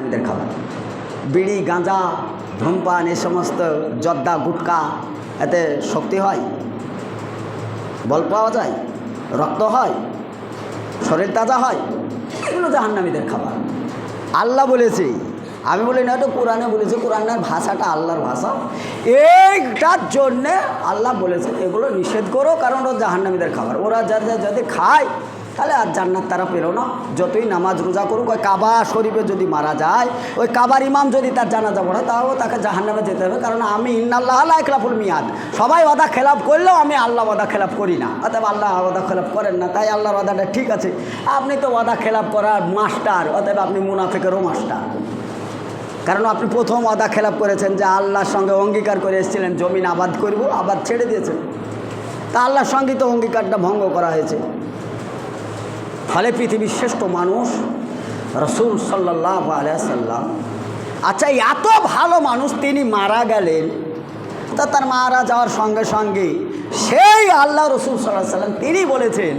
জাহান্নামীদের খাবার। বিড়ি, গাঁজা, ধূমপান, এই সমস্ত জর্দা, গুটকা, এতে শক্তি হয়, বল পাওয়া যায়, রক্ত হয়, শরীর তাজা হয়, এগুলো জাহান্নামীদের খাবার। আল্লাহ বলেছে, আমি বলি না, এটা কোরআনে বলেছে, কোরআনের ভাষাটা আল্লাহর ভাষা। এইটার জন্যে আল্লাহ বলেছে এগুলো নিষেধ করো, কারণ ওরা জাহান্নামীদের খাবার। ওরা যদি খায় তাহলে আর জান্নাত তারা পেল না, যতই নামাজ রোজা করুক। ওই কাবা শরীফে যদি মারা যায়, ওই কাবার ইমাম যদি তার জানাজা পড়ে, তাও তাকে জাহান্নামে যেতে হবে। কারণ আমি ইন্নাল্লাহ লা ইখলাফুল মিয়াদ, সবাই ওয়াদা খেলাপ করলেও আমি আল্লাহ ওয়াদা খেলাপ করি না, অতএব আল্লাহ ওয়াদা খেলাপ করেন না, তাই আল্লাহর ওয়াদাটা ঠিক আছে। আপনি তো ওয়াদা খেলাপ করার মাস্টার, অতএব আপনি মুনাফিকেরও মাস্টার। কারণ আপনি প্রথম ওয়াদা খেলাপ করেছেন, যে আল্লাহর সঙ্গে অঙ্গীকার করে এসেছিলেন জমিন আবাদ করব, আবাদ ছেড়ে দিয়েছেন, তা আল্লাহর সঙ্গে তো অঙ্গীকারটা ভঙ্গ করা হয়েছে। ফলে পৃথিবীর শ্রেষ্ঠ মানুষ রাসূল সাল্লাল্লাহু আলাইহি সাল্লাম, আচ্ছা এত ভালো মানুষ, তিনি মারা গেলেন, তা তার মারা যাওয়ার সঙ্গে সঙ্গে সেই আল্লাহ রাসূল সাল্লাল্লাহু আলাইহি সাল্লাম তিনি বলেছেন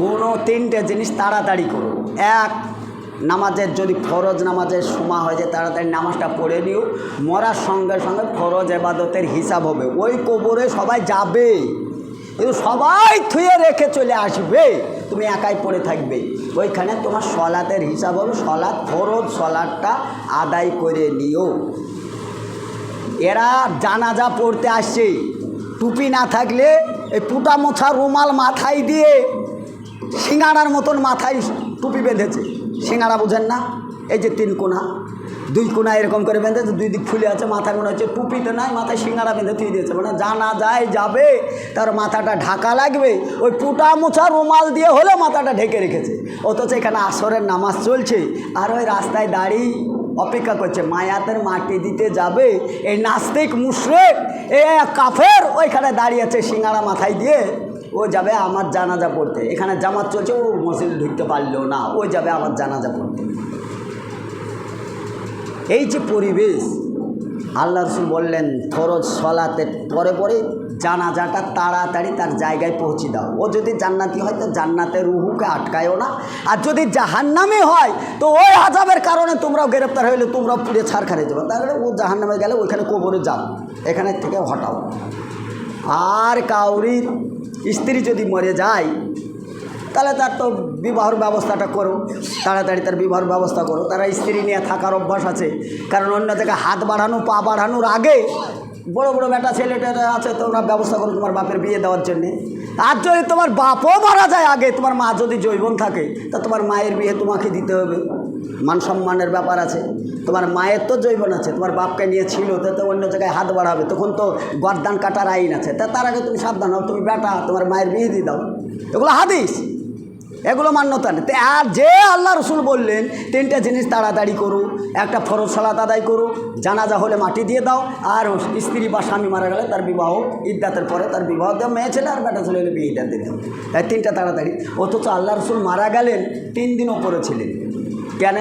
কোনো তিনটে জিনিস তাড়াতাড়ি করো। এক, নামাজের যদি ফরজ নামাজের সময় হয়, যে তাড়াতাড়ি নামাজটা পড়ে নিও, মরার সঙ্গে সঙ্গে ফরজ ইবাদতের হিসাব হবে। ওই কবরে সবাই যাবে, কিন্তু সবাই থুয়ে রেখে চলে আসবে, তুমি একাই পড়ে থাকবে। ওইখানে তোমার সলাতের হিসাব হবে, সলাৎ ফরজ সলাৎটা আদায় করে নিও। এরা জানাজা পড়তে আসছে, টুপি না থাকলে এই পুটা মোছা রুমাল মাথায় দিয়ে সিঙ্গাড়ার মতন মাথায় টুপি বেঁধেছে। সিঙ্গাড়া বুঝেন না, এই যে তিন কোনা, দুই কোনা এরকম করে বেঁধেছে, দুই দিক ফুলে আছে, মাথায় মনে হচ্ছে টুপিতে নাই, মাথায় সিঙ্গাড়া বেঁধে তুই দিয়েছে। মানে জানা যায় যাবে, তার মাথাটা ঢাকা লাগবে, ওই পুটা মোছা রুমাল দিয়ে হলে মাথাটা ঢেকে রেখেছে। অথচ এখানে আসরের নামাজ চলছে, আর ওই রাস্তায় দাঁড়িয়ে অপেক্ষা করছে, মায়াতের মাটি দিতে যাবে। এই নাস্তিক মুশরিক এ কাফের ওইখানে দাঁড়িয়ে আছে সিঙ্গাড়া মাথায় দিয়ে, ও যাবে আমার জানাজা পড়তে। এখানে জামাত চলছে, ও মসজিদে ঢুকতে পারলো না, ও যাবে আমার জানাজা পড়তে। এই যে পরিবেশ, আল্লাহ রাসূল বললেন ফরজ সলাতের পরে পরে জানাজাটা তাড়াতাড়ি তার জায়গায় পৌঁছে দাও। ও যদি জান্নাতি হয় তো জান্নাতের রুহুকে আটকায়ও না, আর যদি জাহান্নামী হয় তো ওই আযাবের কারণে তোমরাও গ্রেপ্তার হইলে তোমরাও পুড়ে ছারখার হয়ে যাবে। তাহলে ও জাহান্নামে গেলে ওইখানে কবরে যাও, এখানে থেকে হটাও। আর কাউরির স্ত্রী যদি মরে যায়, তাহলে তার তো বিবাহর ব্যবস্থাটা করো, তাড়াতাড়ি তার বিবাহর ব্যবস্থা করো। তারা স্ত্রী নিয়ে থাকার অভ্যাস আছে, কারণ অন্য জায়গায় হাত বাড়ানো পা বাড়ানোর আগে বড় বড় বেটা ছেলেটা আছে, তোমরা ব্যবস্থা করো তোমার বাপের বিয়ে দেওয়ার জন্যে। আর যদি তোমার বাপও মারা যায় আগে, তোমার মা যদি জৈবন থাকে, তা তোমার মায়ের বিয়ে তোমাকে দিতে হবে, মান সম্মানের ব্যাপার আছে। তোমার মায়ের তো জৈবন আছে, তোমার বাপকে নিয়ে ছিল, তো অন্য জায়গায় হাত বাড়াবে, তখন তো গর্দান কাটার আইন আছে। তা তার আগে তুমি সাবধান হও, তুমি বেটা, তোমার মায়ের বিয়ে দিয়ে দাও। এগুলো হাদিস, এগুলো মান্যতা নেই। আর যে আল্লাহ রাসূল বললেন তিনটে জিনিস তাড়াতাড়ি করো, একটা ফরজ সালাত আদায় করো, জানাজা হলে মাটি দিয়ে দাও, আর স্ত্রী বা স্বামী মারা গেলে তার বিবাহ ইদ্দাতের পরে তার বিবাহ দেওয়া, মেয়ে ছেলে আর বেটা ছেলে হলে বিয়েটা দিতে হবে। তাই তিনটা তাড়াতাড়ি। অথচ আল্লাহ রাসূল মারা গেলেন 3 দিন ওপরে ছিলেন। কেন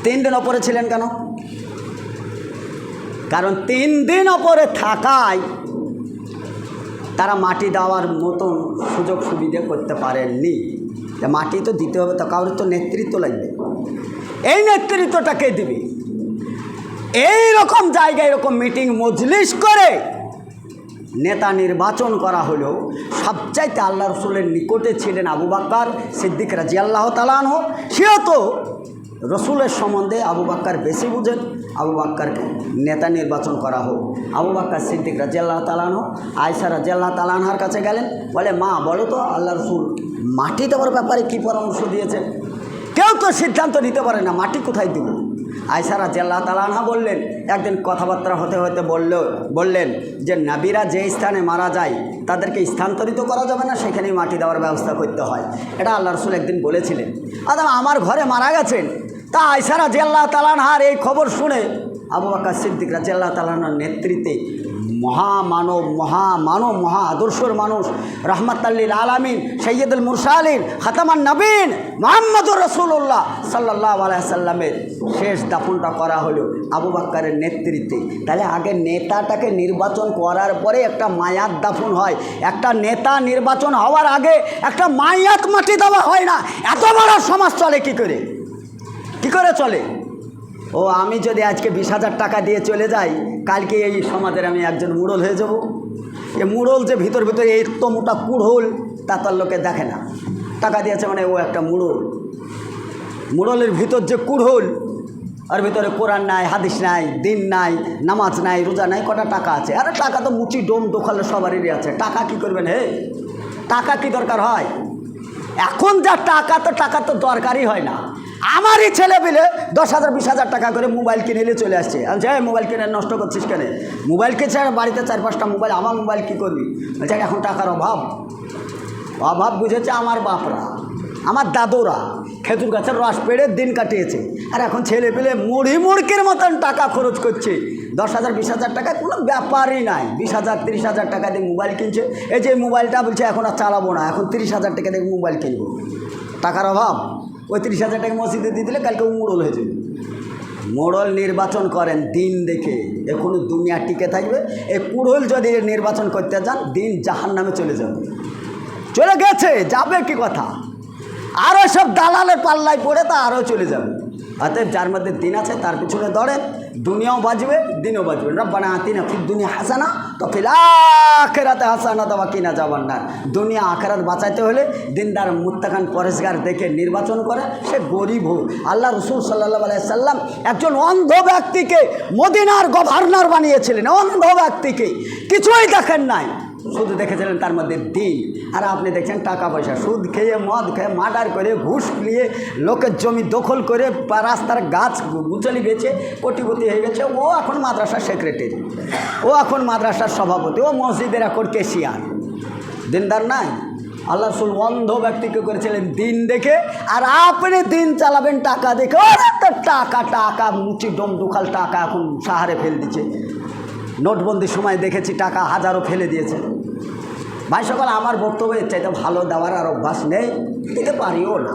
3 দিন ওপরে ছিলেন? কেন? কারণ 3 দিন ওপরে থাকায় তারা মাটি দেওয়ার মতন সুযোগ সুবিধা করতে পারেননি। মাটি তো দিতে হবে, তো কারোর তো নেতৃত্ব লাগবে। এই নেতৃত্বটা কে দিবে? এই রকম জায়গায় এরকম মিটিং মজলিস করে নেতা নির্বাচন করা হলো। সবচাইতে আল্লাহ রাসূলের নিকটে ছিলেন আবু বকর সিদ্দিক রাদিয়াল্লাহু তাআলা আনহু। সেও তো রসুলের সম্বন্ধে আবু বকর বেশি বুঝেন। আবু বকরকে নেতা নির্বাচন করা হোক। আবু বকর সিদ্দিক রাদিয়াল্লাহু তাআলা আনহু আয়েশা রাদিয়াল্লাহু তাআলা আনহার কাছে গেলেন, বলে মা বলো তো আল্লাহ রাসূল মাটি দেওয়ার ব্যাপারে কী পরামর্শ দিয়েছেন? কেউ তো সিদ্ধান্ত নিতে পারে না মাটি কোথায় দেব। আয়েশা রাদিয়াল্লাহু তাআলা আনহা বললেন, একদিন কথাবার্তা হতে হতে বললেন যে নবীরা যে স্থানে মারা যায় তাদেরকে স্থানান্তরিত করা যাবে না, সেখানেই মাটি দেওয়ার ব্যবস্থা করতে হয়। এটা আল্লাহ রাসূল একদিন বলেছিলেন। আমার ঘরে মারা গেছেন। তা আয়েশা রাদিয়াল্লাহু তাআলা আনহার এই খবর শুনে আবু বকর সিদ্দিক রাদিয়াল্লাহু তাআলা আনহুর নেতৃত্বে মহামানব মহা আদর্শর মানুষ, রাহমাতাল লিল আলামিন, সাইয়্যিদুল মুরসালিন, খাতামান নবীন মুহাম্মদুর রাসূলুল্লাহ সাল্লাল্লাহু আলাইহি সাল্লামের শেষ দাফনটা করা হলো আবু বকরের নেতৃত্বে। তাহলে আগে নেতাটাকে নির্বাচন করার পরে একটা মায়াত দাফন হয়। একটা নেতা নির্বাচন হওয়ার আগে একটা মায়াত মাটি দেওয়া হয় না। এত বড় সমাজ চলে কি করে চলে? ও আমি যদি আজকে 20,000 টাকা দিয়ে চলে যাই, কালকে এই সমাজের আমি একজন মুড়ল হয়ে যাব। এ মুড়ল যে ভিতর ভিতরে এই তো মোটা কুড়োল, তা তার লোকে দেখে না। টাকা দিয়েছে মানে ও একটা মুড়ল। মুড়লের ভিতর যে কুড়োল, আর ভিতরে কোরআন নাই, হাদিস নাই, দিন নাই, নামাজ নাই, রোজা নাই, কটা টাকা আছে? আরে টাকা তো মুচি ডোম দোকালে সবারই আছে। টাকা কি করবেন? হে, টাকা কি দরকার হয়? এখন যা টাকা তো দরকারই হয় না। আমারই ছেলে পেলে 10,000 20,000 টাকা করে মোবাইল কিনে নিয়ে চলে আসছে। আমি চাই মোবাইল কিনে নষ্ট করছিস কেন? মোবাইল কে ছাড়া বাড়িতে 4-5টা মোবাইল, আমার মোবাইল কী করবি? বলছে এখন টাকার অভাব বুঝেছে আমার বাপরা, আমার দাদুরা খেজুর গাছের রস পেড়ে দিন কাটিয়েছে। আর এখন ছেলে পেলে মুড়কির মতন টাকা খরচ করছে। 10,000 20,000 টাকা কোনো ব্যাপারই নাই। 20,000 30,000 টাকা দিয়ে মোবাইল কিনছে। এই যে মোবাইলটা বলছে এখন আর চালাবো না, এখন 30,000 টাকা দিয়ে মোবাইল কিনবো। টাকার অভাব। ওই 30,000 টাকা মসজিদে দিয়ে দিলে কালকে মোড়ল হয়ে যাবে। মোড়ল নির্বাচন করেন দিন দেখে, এখনো দুনিয়া টিকে থাকবে। এই কুড়োল যদি নির্বাচন করতে যান, দিন জাহান্নামে চলে যাবে। চলে গেছে, যাবে কি কথা? আরও সব দালালের পাল্লায় পড়ে তা আরও চলে যাবে। অতএব যার মধ্যে দিন আছে তার পিছনে দৌড়েন, দুনিয়াও বাঁচবে, দিনও বাঁচবে। রব্বানা আতিনা ফিদ দুনিয়া হাসানা তো ফিল আখিরাতে হাসানা ওয়া কিনা আযাবান্নার। দুনিয়া আখিরাত বাঁচাইতে হলে দিনদার মুত্তাকান পরেশগার দেখে নির্বাচন করে। সে গরিব হোক। আল্লাহ রসুল সাল্লাল্লাহু আলাইহি সাল্লাম একজন অন্ধ ব্যক্তিকে মদিনার গভর্নর বানিয়েছিলেন। অন্ধ ব্যক্তিকে কিছুই দেখেন নাই, শুধু দেখেছিলেন তার মধ্যে দিন। আর আপনি দেখছেন টাকা পয়সা, সুদ খেয়ে, মদ খেয়ে, মার্ডার করে, ঘুষ নিয়ে, লোকের জমি দখল করে, রাস্তার গাছ গুচলি বেচে কোটিপতি হয়ে গেছে। ও এখন মাদ্রাসার সেক্রেটারি, ও এখন মাদ্রাসার সভাপতি, ও মসজিদের এখন ক্যাশিয়ার। দিনদার নাই। আল্লাহ রসুল অন্ধ ব্যক্তিকে করেছিলেন দিন দেখে। আর আপনি দিন চালাবেন টাকা দেখে। টাকা মুচি ডোম দুখাল টাকা এখন সাহারে ফেল দিচ্ছে। নোটবন্দির সময় দেখেছি টাকা হাজারও ফেলে দিয়েছে। ভাই সকল, আমার বক্তব্য এর চাইতে ভালো দেওয়ার আর অভ্যাস নেই, দিতে পারিও না।